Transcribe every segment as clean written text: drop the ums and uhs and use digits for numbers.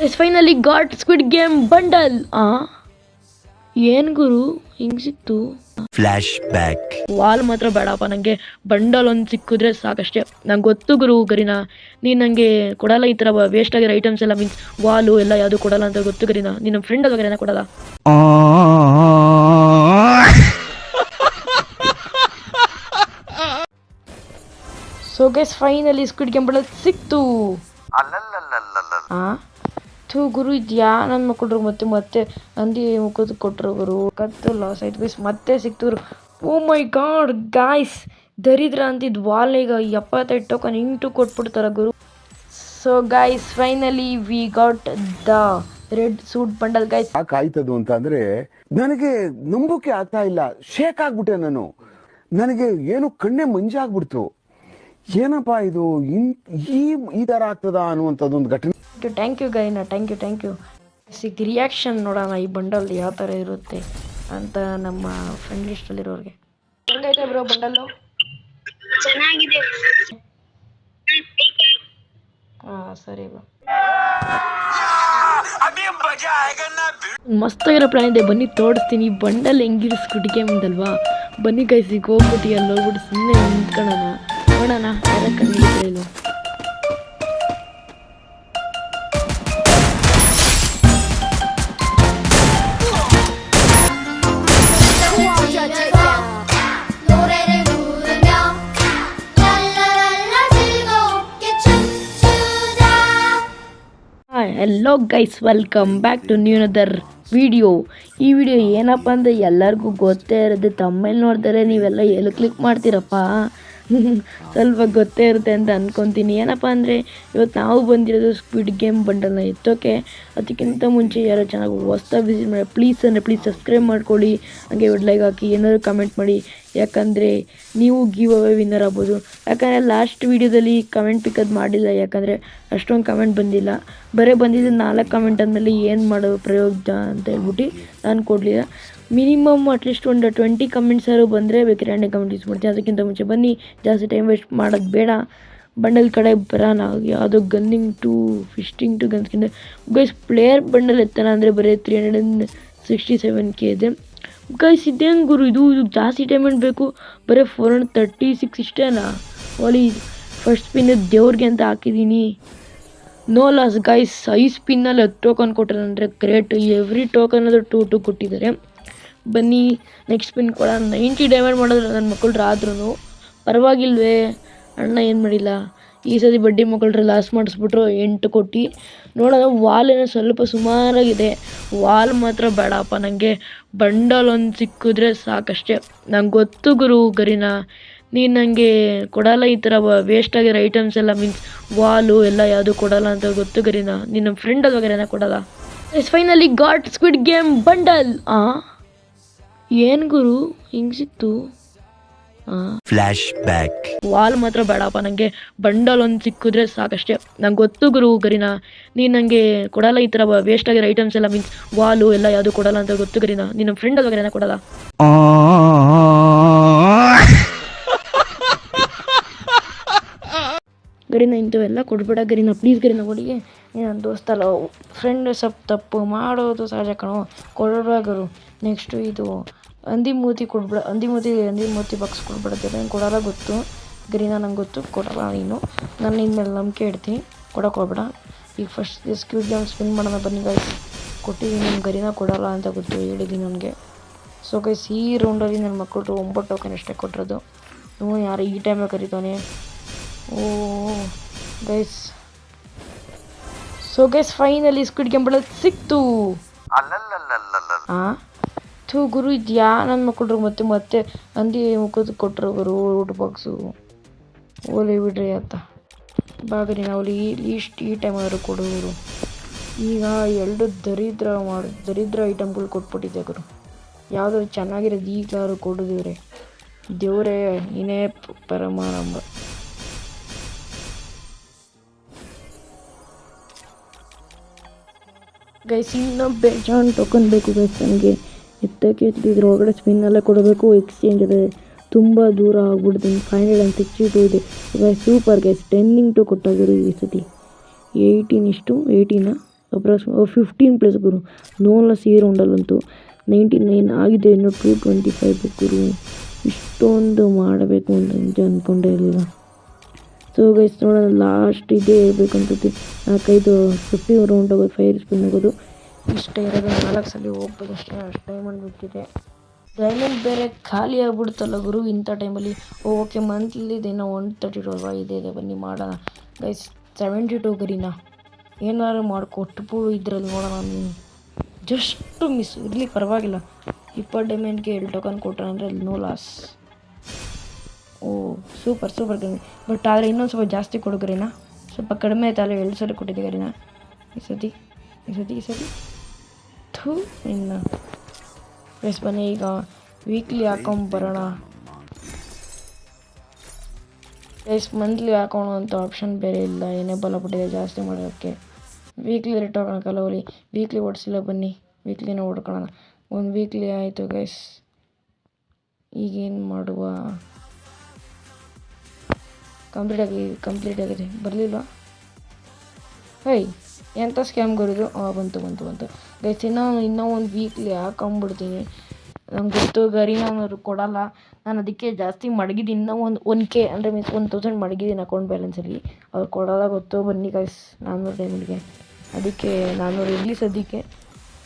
Is finally got squid game bundle. ಏನು ಗುರು ಹಿಂಗೆ ಸಿಕ್ತು? Flash back. ವಾಲ್ ಮಾತ್ರ ಬೇಡಪ್ಪ, ನನಗೆ ಬಂಡಲ್ ಒಂದು ಸಿಕ್ಕಿದ್ರೆ ಸಾಕಷ್ಟೇ. ನಂಗೆ ಗೊತ್ತು ಗುರು ಗರಿನಾ, ನೀನು ನನಗೆ ಕೊಡಲ್ಲ ಈ ಥರ ವೇಸ್ಟ್ ಆಗಿರೋ ಐಟಮ್ಸ್ ಎಲ್ಲ, ಮೀನ್ಸ್ ವಾಲು ಎಲ್ಲ ಯಾವುದು ಕೊಡಲ್ಲ ಅಂತ ಗೊತ್ತು ಗರಿನಾ. ನೀನು ನಮ್ಮ ಫ್ರೆಂಡ್ ಅಲ್ವ ಗರಿನಾ, ಕೊಡಲ್ಲ. So guys finally squid game bundle ಸಿಕ್ತು. ಥೂ ಗುರು, ಇದ್ಯಾ ನನ್ನ ಮಕ್ಕಳು ಮತ್ತೆ ಅಂದಿ ಮುಖದ ಕೊಟ್ಟರು ಗುರು, ಕತ್ತು ಲಾಸ್ ಆಯ್ತು ಗೈಸ್. ಮತ್ತೆ ಸಿಕ್ತು. ಓ ಮೈ ಗಾಡ್ ಗಾಯ್ಸ್, ದರಿದ್ರ ಅಂತಿದ್ದು ವಾಲ್ ಈಗ 75 ಟೋಕನ್ ಇಂಟು ಕೊಟ್ಬಿಡ್ತಾರ ಗುರು. So guys finally we got the red suit bundle guys. ಯಾಕಾಯ್ತದು ಅಂತ ಅಂದ್ರೆ ನನಗೆ ನಂಬೋಕೆ ಆಗ್ತಾ ಇಲ್ಲ, ಶೇಕ್ ಆಗ್ಬಿಟ್ಟೆ ನಾನು. ನನಗೆ ಏನು ಕಣ್ಣೆ ಮಂಜಾಗ್ಬಿಡ್ತು. ಏನಪ್ಪಾ ಇದು, ಈ ತರ ಆಗ್ತದ ಅನ್ನುವಂಥದ್ದೊಂದು ಘಟನೆ. ಥ್ಯಾಂಕ್ ಯು ಗೈನ, ಥ್ಯಾಂಕ್ ಯು. ರಿಯಾಕ್ಷನ್ ನೋಡೋಣ ಈ ಬಂಡಲ್ ಯಾವ ಥರ ಇರುತ್ತೆ ಅಂತ ನಮ್ಮ ಫ್ರೆಂಡ್ ಲಿಸ್ಟಲ್ಲಿರೋರಿಗೆ. ಹೆಂಗೈತೆ ಬ್ರೋ ಬಂಡಲ್ಲು? ಚೆನ್ನಾಗಿದೆ. ಹಾಂ ಸರಿ ಬ್ರೋ. ಮಸ್ತಾಗಿರೋ ಪ್ಲಾನ್ ಇದೆ, ಬನ್ನಿ ತೋರಿಸ್ತೀನಿ. ಬಂಡಲ್ ಹೆಂಗಿರೋ ಸ್ಕ್ವಿಡ್ ಗೇಮ್ ಅಲ್ವಾ, ಬನ್ನಿ ಗೈಸಿಗೆ ಹೋಗ್ಬಿಟ್ಟು ಅಲ್ಲಿ ಹೋಗ್ಬಿಟ್ಟು ಸುಮ್ಮನೆ ನಿಂತ್ಕೊಳ್ಳೋಣ, ನೋಡೋಣ ಯಾರ ಕಂಡಿದ್ರೆ ಇಲ್ಲ. Hello guys, welcome back to new other video. ಈ ವಿಡಿಯೋ ಏನಪ್ಪ ಅಂದರೆ ಎಲ್ಲರಿಗೂ ಗೊತ್ತೇ ಇರೋದು, ತಮ್ಮಲ್ಲಿ ನೋಡ್ತಾರೆ ನೀವೆಲ್ಲ ಎಲ್ಲಿ ಕ್ಲಿಕ್ ಮಾಡ್ತೀರಪ್ಪ, ಸ್ವಲ್ಪ ಗೊತ್ತೇ ಇರುತ್ತೆ ಅಂತ ಅಂದ್ಕೊತೀನಿ. ಏನಪ್ಪ ಅಂದರೆ ಇವತ್ತು ನಾವು ಬಂದಿರೋದು ಸ್ಕ್ವಿಡ್ ಗೇಮ್ ಬಂಡಲ್ನ ಎತ್ತೋಕೆ. ಅದಕ್ಕಿಂತ ಮುಂಚೆ ಯಾರೋ ಚೆನ್ನಾಗಿ ಹೊಸ್ದಾಗಿ ವಿಸಿಟ್ ಮಾಡಿ ಪ್ಲೀಸ್ ಸಬ್ಸ್ಕ್ರೈಬ್ ಮಾಡ್ಕೊಳ್ಳಿ, ಹಾಗೆ ಲೈಕ್ ಹಾಕಿ, ಏನಾದರೂ ಕಮೆಂಟ್ ಮಾಡಿ, ಯಾಕಂದರೆ ನೀವು ಗಿವ್ ಅವೇ ವಿನ್ನರ್ ಆಗ್ಬೋದು. ಯಾಕಂದರೆ ಲಾಸ್ಟ್ ವೀಡಿಯೋದಲ್ಲಿ ಕಮೆಂಟ್ ಪಿಕದ್ ಮಾಡಿಲ್ಲ, ಯಾಕಂದರೆ ಅಷ್ಟೊಂದು ಕಮೆಂಟ್ ಬಂದಿಲ್ಲ. ಬರೀ ಬಂದಿದ್ದು 4 ಕಮೆಂಟ್ ಆದಮೇಲೆ ಏನು ಮಾಡೋದು ಪ್ರಯೋಗ ಅಂತ ಹೇಳ್ಬಿಟ್ಟು ನಾನು ಕೊಡಲಿಲ್ಲ. ಮಿನಿಮಮ್ ಅಟ್ಲೀಸ್ಟ್ ಒಂದು 20 ಕಮೆಂಟ್ಸ್ ಯಾರು ಬಂದರೆ ಬೇಕಾದ್ರೆ ರ್ಯಾಂಡಮ್ ಕಮೆಂಟ್ ಯೂಸ್ ಮಾಡ್ತೀನಿ. ಅದಕ್ಕಿಂತ ಮುಂಚೆ ಬನ್ನಿ, ಜಾಸ್ತಿ ಟೈಮ್ ವೇಸ್ಟ್ ಮಾಡೋದು ಬೇಡ, ಬಂಡಲ್ ಕಡೆ ಬರೋಣ. ಯಾವುದೋ ಗನ್ನಿಂಗ್ ಟು ಫಿಸ್ಟಿಂಗ್ ಟು ಗನ್ಸ್ಕಿಂತ ಗೈಸ್ ಪ್ಲೇಯರ್ ಬಂಡಲ್ ಎತ್ತಾನ ಅಂದರೆ ಬರೀ 367K ಇದೆ ಗೈಸ್. ಇದೇನು ಗುರು ಇದು ಜಾಸ್ತಿ ಟೈಮೆಂಟ್ ಬೇಕು, ಬರೀ 436 ಇಷ್ಟೇನಾ? ಓಲಿ ಫಸ್ಟ್ ಸ್ಪಿನ್ ದೇವ್ರಿಗೆ ಅಂತ ಹಾಕಿದ್ದೀನಿ. No loss guys. 5 ಸ್ಪಿನ್ನಲ್ಲಿ 10 ಟೋಕನ್ ಕೊಟ್ಟರೆ ಅಂದರೆ ಗ್ರೇಟ್. ಎವ್ರಿ ಟೋಕನ್ ಅದು 2 ಕೊಟ್ಟಿದ್ದಾರೆ. ಬನ್ನಿ ನೆಕ್ಸ್ಟ್ ಸ್ಪಿನ್ ಕೊಡ. 90 ಡೈಮಂಡ್ ಮಾಡಿದ್ರೆ ನನ್ನ ಮಕ್ಕಳು ಆದ್ರೂ ಪರವಾಗಿಲ್ವೇ, ಅಣ್ಣ ಏನು ಮಾಡಿಲ್ಲ. ಈ ಸತಿ ಬಡ್ಡಿ ಮಕ್ಕಳ್ರೆ ಲಾಸ್ ಮಾಡಿಸ್ಬಿಟ್ರು 8 ಕೊಟ್ಟು. ನೋಡೋಣ, ವಾಲ್ ಏನೋ ಸ್ವಲ್ಪ ಸುಮಾರಾಗಿದೆ, ವಾಲ್ ಮಾತ್ರ ಬೇಡಪ್ಪ, ನನಗೆ ಬಂಡಲ್ ಒಂದು ಸಿಕ್ಕಿದ್ರೆ ಸಾಕಷ್ಟೇ. ನಂಗೆ ಗೊತ್ತು ಗುರು ಗರಿನಾ, ನೀನು ನನಗೆ ಕೊಡಲ್ಲ ಈ ಥರ ವೇಸ್ಟ್ ಆಗಿರೋ ಐಟಮ್ಸ್ ಎಲ್ಲ, ಮೀನ್ಸ್ ವಾಲು ಎಲ್ಲ ಯಾವುದು ಕೊಡಲ್ಲ ಅಂತ ಗೊತ್ತು ಗರಿನಾ. ನೀನು ನಮ್ಮ ಫ್ರೆಂಡ್ ಅಲ್ವ ಗರಿನಾ, ಕೊಡಲ್ಲ. Is finally got squid game bundle. ಏನು ಗುರು ಹಿಂಗೆ ಸಿಕ್ತು? Flash back. ವಾಲ್ ಮಾತ್ರ ಬೇಡಪ್ಪ, ನನಗೆ ಬಂಡಲ್ ಒಂದು ಸಿಕ್ಕಿದ್ರೆ ಸಾಕಷ್ಟೇ. ನಂಗೆ ಗೊತ್ತು ಗುರು ಗರಿನಾ, ನೀನು ನನಗೆ ಕೊಡಲ್ಲ ಈ ಥರ ವೇಸ್ಟ್ ಆಗಿರೋ ಐಟಮ್ಸ್ ಎಲ್ಲ, ಮೀನ್ಸ್ ವಾಲು ಎಲ್ಲ ಯಾವುದು ಕೊಡಲ್ಲ ಅಂತ ಗೊತ್ತು ಗರಿನಾ. ನೀನು ನಮ್ಮ ಫ್ರೆಂಡ್ ಅಲ್ವ ಗರಿನಾ, ಕೊಡಲ್ಲ. ಗರಿನಾ ಇಂಥವೆಲ್ಲ ಕೊಡ್ಬೇಡ ಗರಿನಾ, ಪ್ಲೀಸ್ ಗರಿನಾ. ಒಳಗೆ ನನ್ನ ದೋಸ್ತಲ್ಲ, ಫ್ರೆಂಡ್ ಸ್ವಲ್ಪ ತಪ್ಪು ಮಾಡೋದು ಸಹಜ ಕಣೋ, ಕೊಡಬೇಡ ಗುರು. ನೆಕ್ಸ್ಟು ಇದು ಹಂದಿ ಮೂತಿ ಕೊಡ್ಬೇಡ, ಹಂದಿ ಮೂತಿ ಬಾಕ್ಸ್ ಕೊಡ್ಬೇಡತ್ತೆ, ನಂಗೆ ಕೊಡಲ್ಲ ಗೊತ್ತು ಗರಿನಾ, ನಂಗೆ ಗೊತ್ತು ಕೊಡಲ್ಲ ನೀನು. ನಾನು ಇನ್ಮೇಲೆ ನಂಬಿಕೆ ಇಡ್ತೀನಿ, ಕೊಡೋಕೆ ಹೋಗ್ಬೇಡ. ಈಗ ಫಸ್ಟ್ ಸ್ಕ್ವಿಡ್ ಗೇಮ್ ಸ್ಪಿನ್ ಮಾಡೋಣ ಬನ್ನಿ ಗೈಸ್. ಕೊಟ್ಟಿದ್ದೀನಿ, ನಮ್ಮ ಗರಿನಾ ಕೊಡಲ್ಲ ಅಂತ ಗೊತ್ತು, ಹೇಳಿದ್ದೀನಿ ನನಗೆ. ಸೊ ಗೈಸ್ ಈ ರೌಂಡಲ್ಲಿ ನನ್ನ ಮಕ್ಕಳು 9 ಟೋಕನ್ ಅಷ್ಟೇ ಕೊಟ್ಟಿರೋದು. ಯಾರು ಈ ಟೈಮಲ್ಲಿ ಕರೀತಾನೆ. Oh guys, so guys finally squid game bundle ಸಿಕ್ತು. ಥೂ ಗುರು, ಇದ್ಯಾ ನನ್ನ ಮಕ್ಕಳು ಮತ್ತೆ ಅಂದಿ ಮುಖದ ಕೊಟ್ಟರು ಗುರು ಊಟ ಬಾಕ್ಸು. ಓಲಿ ಬಿಡ್ರಿ ಅಂತ ಬಾಗ್ರಿ, ನಾವು ಈ ಟೈಮ್ ಆದರೂ ಕೊಡೋರು. ಈಗ 2 ದರಿದ್ರ ಐಟಮ್ಗಳು ಕೊಟ್ಬಿಟ್ಟಿದ್ದೆ ಗುರು. ಯಾವುದಾದ್ರು ಚೆನ್ನಾಗಿರೋದು ಈಗಾದ್ರು ಕೊಡಿದಿವ್ರೆ, ದೇವರೇ ನೀನೇ ಪರಮಾನಂದ. ಗೈಸ್ ಇನ್ನೂ ಬೇಜಾನ್ ಟೋಕನ್ ಬೇಕು ಗೈಸ್ ನನಗೆ ಎತ್ತಕ್ಕೆ. ಇದ್ರ ಒಳಗಡೆ ಸ್ಪಿನ್ನಲ್ಲೇ ಕೊಡಬೇಕು, ಎಕ್ಸ್ಚೇಂಜ್ ಇದೆ, ತುಂಬ ದೂರ ಆಗ್ಬಿಡ್ತೀನಿ. 562 ಇದೆ ಗೈಸ್. ಸೂಪರ್ ಗೈಸ್, 10 ಇಂಟು ಕೊಟ್ಟಾಗಿರು ಈ ಸತಿ. 18 ಇಷ್ಟು 18 ಅಪ್ರಾಕ್ಸಿಮೇಟ್ 15 ಪ್ಲೇಸ್ ಗುರು. ನೋನ್ಲೆಸ್ ಈ ರೌಂಡಲ್ಲಂತೂ 99 ಆಗಿದೆ, ಇನ್ನು 225 ಗುರು. ಇಷ್ಟೊಂದು ಮಾಡಬೇಕು ಅಂತ ನಿಜ ಅಂದ್ಕೊಂಡೇ ಇರಲಿಲ್ಲ. ಸೊ ಗೈಸ್ ನೋಡೋಣ, ಲಾಸ್ಟ್ ಇದೇ ಇರಬೇಕು ಅನ್ಸುತ್ತೆ. 4-5 50 ರೌಂಡ್ ಹೋಗೋದು, 5 ಸ್ಪಿನ್ ಹೋಗೋದು, ಇಷ್ಟೇ ಇರೋದು. 4 ಸಲ ಹೋಗ್ಬೋದು ಅಷ್ಟೇ, ಅಷ್ಟು ಟೈಮಲ್ಲಿ ಬಿಟ್ಟಿದೆ. ಡೈಮಂಡ್ ಬೇರೆ ಖಾಲಿ ಆಗ್ಬಿಡ್ತಲ್ಲ ಗುರು ಇಂಥ ಟೈಮಲ್ಲಿ. ಓಕೆ, ಮಂತ್ಲಿ ದಿನ 132 ಅಲ್ವಾ, ಇದೆ ಬನ್ನಿ ಮಾಡೋಣ ಗೈಸ್. 72 ಗರಿನಾ ಏನಾದ್ರು ಮಾಡಿಕೊಟ್ಬಿಡು ಇದರಲ್ಲಿ ನೋಡೋಣ. ನೀನು ಜಸ್ಟ್ ಮಿಸ್ ಇರಲಿ ಪರವಾಗಿಲ್ಲ. 20 ಡೈಮಂಡ್ಗೆ 2 ಟೋಕನ್ ಕೊಟ್ಟರೆ ಅಂದರೆ ಅಲ್ಲಿ ನೋ ಲಾಸ್. ಓ ಸೂಪರ್ ಗರಿ. ಬಟ್ ಆದರೆ ಇನ್ನೊಂದು ಸ್ವಲ್ಪ ಜಾಸ್ತಿ ಕೊಡು ಗರಿನಾ. ಸ್ವಲ್ಪ ಕಡಿಮೆ ಆಯ್ತಲ್ಲ, 2 ಸಲ ಕೊಟ್ಟಿದ್ದೆ ಗರಿನಾ. ಈ ಸತಿ ಥೂ ಇನ್ನು ಪ್ಲಸ್ ಬನ್ನಿ. ಈಗ ವೀಕ್ಲಿ ಹಾಕೊಂಬರೋಣ ಪ್ಲಸ್ ಮಂತ್ಲಿ ಹಾಕೋಣ ಅಂತ ಆಪ್ಷನ್ ಬೇರೆ ಇಲ್ಲ, ಎನೇಬಲ್ ಆಗ್ಬಿಟ್ಟಿದೆ ಜಾಸ್ತಿ ಮಾಡೋಕ್ಕೆ. ವೀಕ್ಲಿ ರೇಟ್ ಹಾಕೋಣಕ್ಕಲ್ಲ, ಅವಳಿ ವೀಕ್ಲಿ ಓಡಿಸಿಲ್ಲ. ಬನ್ನಿ ವೀಕ್ಲಿನ ಓಡ್ಕೊಳ್ಳೋಣ. ಒಂದು ವೀಕ್ಲಿ ಆಯಿತು ಗೈಸ್. ಈಗೇನು ಮಾಡುವ? ಕಂಪ್ಲೀಟ್ ಆಗಿದೆ. ಬರಲಿಲ್ಲ. ಹೈ ಎಂಥ ಸ್ಕ್ಯಾಮ್ ಗುರಿದು. ಬಂತು ಗೈಸ್. ಇನ್ನೂ ಒಂದು ವೀಕ್ಲಿ ಹಾಕೊಂಬಿಡ್ತೀನಿ. ನಂಗೆ ಗೊತ್ತು ಗರಿ ನಾನು ಕೊಡಲ್ಲ, ನಾನು ಅದಕ್ಕೆ ಜಾಸ್ತಿ ಮಡಗಿದ್ದೀನಿ. ಇನ್ನೂ ಒಂದು 1K ಅಂದರೆ ಮೀನ್ಸ್ 1000 ಮಡಗಿದ್ದೀನಿ ಅಕೌಂಟ್ ಬ್ಯಾಲೆನ್ಸಲ್ಲಿ. ಅವ್ರು ಕೊಡಲ್ಲ ಗೊತ್ತು. ಬನ್ನಿ ಗೈಸ್, 400 ಡೈಮಂಡ್ಗೆ ಅದಕ್ಕೆ 400 ಇರಲಿ ಸದ್ಯಕ್ಕೆ.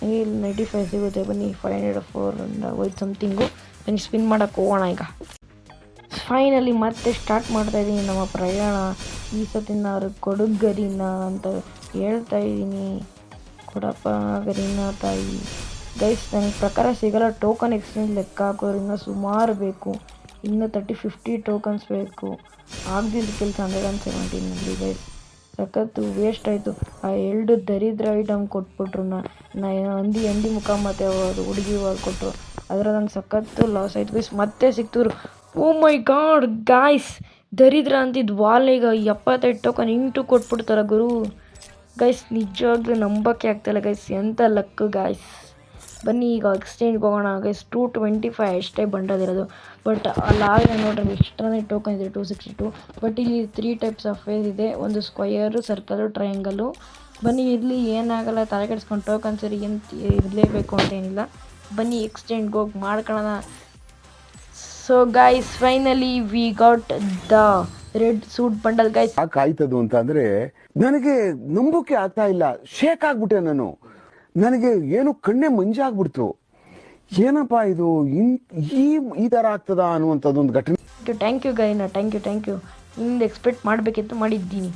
ಇಲ್ಲಿ 95 ಸಿಗುತ್ತೆ. ಬನ್ನಿ 504 ಹೋಯ್ತು ಸಮಥಿಂಗು. ನನಗೆ ಸ್ಪಿನ್ ಮಾಡೋಕ್ಕೆ ಹೋಗೋಣ ಈಗ. ಫೈನಲಿ ಮತ್ತೆ ಸ್ಟಾರ್ಟ್ ಮಾಡ್ತಾಯಿದ್ದೀನಿ ನಮ್ಮ ಪ್ರಯಾಣ. ಈ ಸತಿ ನಾನು ಕೊಡು ಗರಿನ ಅಂತ ಹೇಳ್ತಾಯಿದ್ದೀನಿ. ಕೊಡಪ್ಪ ಗರಿನ ತಾಯಿ. ಗೈಸ್ ನನಗೆ ಪ್ರಕಾರ ಸಿಗಲ್ಲ. ಟೋಕನ್ ಎಕ್ಸ್ಚೇಂಜ್ ಲೆಕ್ಕ ಹಾಕೋರು ಇನ್ನೂ ಸುಮಾರು ಬೇಕು. ಇನ್ನೂ 30-50 ಟೋಕನ್ಸ್ ಬೇಕು. ಆಗದಿದ್ದ ಕೆಲಸ 117 ಗೈಸ್. ಸಖತ್ತು ವೇಸ್ಟ್ ಆಯಿತು. ಆ 2 ದರಿದ್ರ ಐಟಮ್ ಕೊಟ್ಬಿಟ್ರು. ಹಂದಿ ಮುಖ ಮತ್ತು ಅದು ಹುಡುಗಿ ಕೊಟ್ಟರು. ಅದರಲ್ಲಿ ನಂಗೆ ಸಖತ್ತು ಲಾಸ್ ಆಯಿತು ಗೈಸ್. ಮತ್ತೆ ಸಿಕ್ತರು. ಓ ಮೈ ಗಾಡ್ ಗಾಯ್ಸ್, ದರಿದ್ರ ಅಂತಿದ್ದು ವಾಲ್ ಈಗ 75 ಟೋಕನ್ ಇಂಟು ಕೊಟ್ಬಿಡ್ತಾರ ಗುರು. ಗೈಸ್ ನಿಜವಾಗ್ಲೂ ನಂಬಕ್ಕೆ ಆಗ್ತಾಯಿಲ್ಲ ಗೈಸ್, ಎಂಥ ಲಕ್ ಗಾಯ್ಸ್. ಬನ್ನಿ ಈಗ ಎಕ್ಸ್ಚೇಂಜ್ಗೆ ಹೋಗೋಣ ಗೈಸ್. 225 ಅಷ್ಟೇ ಬಂಡದಿರೋದು. ಬಟ್ ಅಲ್ಲಾದರೆ ನೋಡ್ರಿ ಎಷ್ಟನೇ ಟೋಕನ್ ಇದೆ, 262. ಬಟ್ ಇಲ್ಲಿ 3 ಟೈಪ್ಸ್ ಆಫ್ ಫೇಸ್ ಇದೆ. ಒಂದು ಸ್ಕ್ವಯರು, ಸರ್ಕಲು, ಟ್ರಯಾಂಗಲು. ಬನ್ನಿ ಇಲ್ಲಿ ಏನಾಗಲ್ಲ, ತಲೆ ಕೆಡಿಸ್ಕೊಂಡು ಟೋಕನ್ ಸರಿ ಇರಲೇಬೇಕು ಅಂತ ಏನಿಲ್ಲ. ಬನ್ನಿ ಎಕ್ಸ್ಚೇಂಜ್ಗೆ ಹೋಗಿ ಮಾಡ್ಕೊಳ್ಳೋಣ. So guys finally we got the red suit bundle guys. ಯಾಕಾಯ್ತದು ಅಂತ ಅಂದ್ರೆ ನನಗೆ ನಂಬೋಕೆ ಆಗ್ತಾ ಇಲ್ಲ. ಶೇಕ್ ಆಗ್ಬಿಟ್ಟೆ ನಾನು. ನನಗೆ ಏನು ಕಣ್ಣೆ ಮಂಜಾಗ್ಬಿಡ್ತು. ಏನಪ್ಪಾ ಇದು, ಈ ಥರ ಆಗ್ತದ ಅನ್ನುವಂಥದ್ದೊಂದು ಘಟನೆ. ಥ್ಯಾಂಕ್ ಯು ಗೈನ, ಥ್ಯಾಂಕ್ ಯು. ನಿಮ್ದು ಎಕ್ಸ್ಪೆಕ್ಟ್ ಮಾಡಬೇಕಿತ್ತು, ಮಾಡಿದ್ದೀನಿ.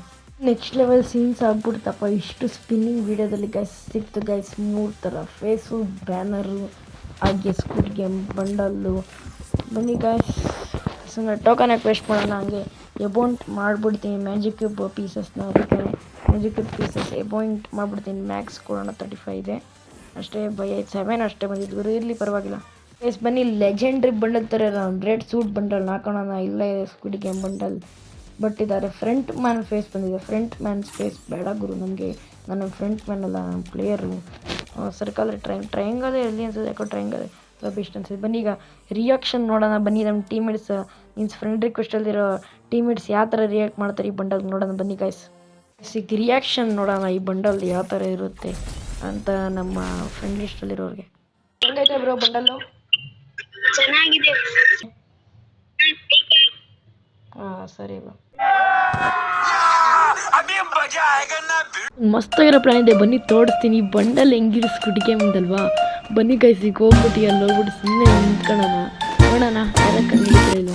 ನೆಕ್ಸ್ಟ್ ಲೆವೆಲ್ ಸೀನ್ಸ್ ಆಗ್ಬಿಡ್ತಪ್ಪ. ಇಷ್ಟು ಸ್ಪಿನ್ನಿಂಗ್ ವೀಡಿಯೋದಲ್ಲಿ ಗೈಸ್ ಸಿಕ್ತು ಗೈಸ್. 3 ಥರ ಫೇಸು, ಬ್ಯಾನರು, ಹಾಗೆ ಸ್ಕೂಟ್ ಗೇಮ್ ಬಂಡಲ್ಲು. ಬನ್ನಿ ಗೈಸ್, ಸುಮ್ಮನೆ ಟೋಕನ್ ಯಾಕೆ ವೇಸ್ಟ್ ಮಾಡೋಣ. ಹಂಗೆ ಅಬೌಂಟ್ ಮಾಡಿಬಿಡ್ತೀನಿ ಮ್ಯಾಜಿಕ್ ಕ್ಯೂಬ್ ಪೀಸಸ್ನ. ಅದಕ್ಕೆ ಮ್ಯಾಜಿಕ್ ಕ್ಯೂಬ್ ಪೀಸಸ್ ಅಬೌಂಟ್ ಮಾಡಿಬಿಡ್ತೀನಿ. ಮ್ಯಾಕ್ಸ್ ಕೊಡೋಣ 35 ಇದೆ ಅಷ್ಟೇ. ಬೈ 7 ಅಷ್ಟೇ ಬಂದಿದ್ದು ಇರಲಿ ಪರವಾಗಿಲ್ಲ. ಎಸ್ ಬನ್ನಿ ಲೆಜೆಂಡ್ರಿ ಬಂಡಲ್ ಥರ ರೆಡ್ ಸೂಟ್ ಬಂಡಲ್ ಹಾಕೋಣ. ಇಲ್ಲೇ ಸ್ಕ್ವಿಡ್ ಗೇಮ್ ಬಂಡಲ್. ಬಟ್ ಇದ್ದಾರೆ ಫ್ರಂಟ್ ಮ್ಯಾನ್ ಫೇಸ್ ಬಂದಿದೆ. ಫ್ರಂಟ್ ಮ್ಯಾನ್ ಫೇಸ್ ಬೇಡ ಗುರು ನನಗೆ. ನನ್ನ ಫ್ರಂಟ್ ಮ್ಯಾನ್ ಅಲ್ಲ, ನನ್ನ ಪ್ಲೇಯರು. ಸರ್ಕಲ್ ಟ್ರಯಾಂಗಲ್ ಎಲ್ಲಿ ಅನ್ಸುತ್ತೆ, ಯಾಕೋ ಟ್ರಯಾಂಗಲ್ ಸ್ವಲ್ಪ ಇಷ್ಟ ಅನ್ಸುತ್ತೆ. ಬನ್ನಿ ಈಗ ರಿಯಾಕ್ಷನ್ ನೋಡೋಣ. ಬನ್ನಿ ನಮ್ಮ ಟೀಮೇಟ್ಸ್ ಮೀನ್ಸ್ ಫ್ರೆಂಡ್ ರಿಕ್ವೆಸ್ಟಲ್ಲಿರೋ ಟೀಮೇಟ್ಸ್ ಯಾವ ಥರ ರಿಯಾಕ್ಟ್ ಮಾಡ್ತಾರೆ ಈ ಬಂಡಲ್ ನೋಡೋಣ. ಬನ್ನಿ ಗೈಸ್ ರಿಯಾಕ್ಷನ್ ನೋಡೋಣ ಈ ಬಂಡಲ್ ಯಾವ ಥರ ಇರುತ್ತೆ ಅಂತ ನಮ್ಮ ಫ್ರೆಂಡ್ ಲಿಸ್ಟಲ್ಲಿರೋರಿಗೆ. ಹೆಂಗೈತೆ ಬ್ರೋ ಬಂಡಲ್ಲು? ಚೆನ್ನಾಗಿದೆ. ಹಾಂ ಸರಿ ಬ್ರೋ. ಮಸ್ತಾಗಿರೋ ಪ್ಲಾನ್ ಇದೆ, ಬನ್ನಿ ತೋರಿಸ್ತೀನಿ. ಬಂಡಲ್ ಹೆಂಗಿರೋ ಸ್ಕ್ವಿಡ್ ಗೇಮ್ ಇದಲ್ವಾ. ಬನ್ನಿ ಗೈಸ್ ಈಗ ಹೋಗ್ಬಿಟ್ಟು ಅಲ್ಲಿ ಹೋಗ್ಬಿಟ್ಟು ಸುಮ್ಮನೆ ನಿಂತ್ಕೊಳ್ಳೋಣ, ನೋಡೋಣ ಯಾರ ಕಂಡು